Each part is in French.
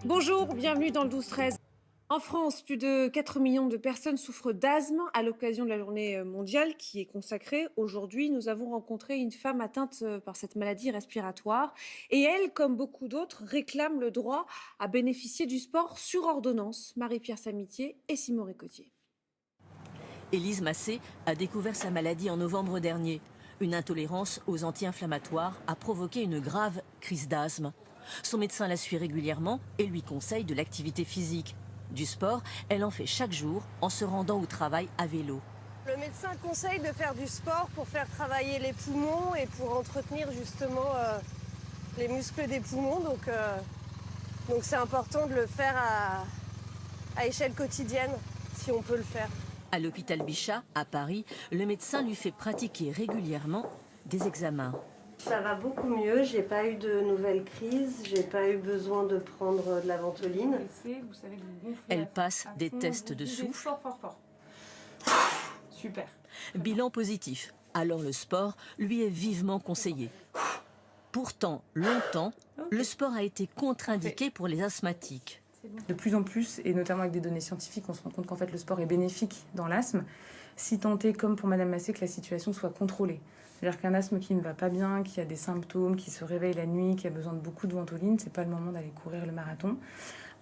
Bonjour, bienvenue dans le 12-13. En France, plus de 4 millions de personnes souffrent d'asthme à l'occasion de la journée mondiale qui est consacrée. Aujourd'hui, nous avons rencontré une femme atteinte par cette maladie respiratoire et elle, comme beaucoup d'autres, réclame le droit à bénéficier du sport sur ordonnance. Marie-Pierre Samitier et Simon Ricotier. Élise Massé a découvert sa maladie en novembre dernier. Une intolérance aux anti-inflammatoires a provoqué une grave crise d'asthme. Son médecin la suit régulièrement et lui conseille de l'activité physique. Du sport, elle en fait chaque jour en se rendant au travail à vélo. Le médecin conseille de faire du sport pour faire travailler les poumons et pour entretenir justement les muscles des poumons. Donc c'est important de le faire à échelle quotidienne, si on peut le faire. À l'hôpital Bichat, à Paris, le médecin lui fait pratiquer régulièrement des examens. Ça va beaucoup mieux, j'ai pas eu de nouvelles crises, j'ai pas eu besoin de prendre de la ventoline. Elle passe des tests de souffle. Fort. Super. Bilan positif. Alors le sport lui est vivement conseillé. Pourtant, longtemps, le sport a été contre-indiqué pour les asthmatiques. De plus en plus, et notamment avec des données scientifiques, on se rend compte qu'en fait le sport est bénéfique dans l'asthme, si tant est, comme pour Madame Massé, que la situation soit contrôlée. C'est-à-dire qu'un asthme qui ne va pas bien, qui a des symptômes, qui se réveille la nuit, qui a besoin de beaucoup de ventoline, c'est pas le moment d'aller courir le marathon.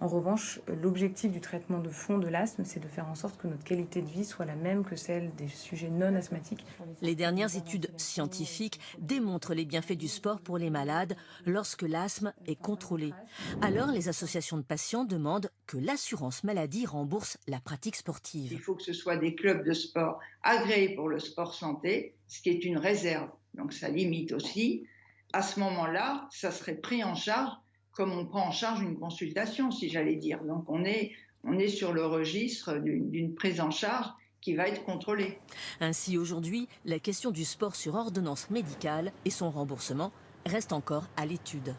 En revanche, l'objectif du traitement de fond de l'asthme, c'est de faire en sorte que notre qualité de vie soit la même que celle des sujets non asthmatiques. Les dernières études scientifiques démontrent les bienfaits du sport pour les malades lorsque l'asthme est contrôlé. Alors, les associations de patients demandent que l'assurance maladie rembourse la pratique sportive. Il faut que ce soit des clubs de sport agréés pour le sport santé, ce qui est une réserve. Donc ça limite aussi. À ce moment-là, ça serait pris en charge comme on prend en charge une consultation, si j'allais dire. Donc on est sur le registre d'une prise en charge qui va être contrôlée. Ainsi, aujourd'hui, la question du sport sur ordonnance médicale et son remboursement reste encore à l'étude.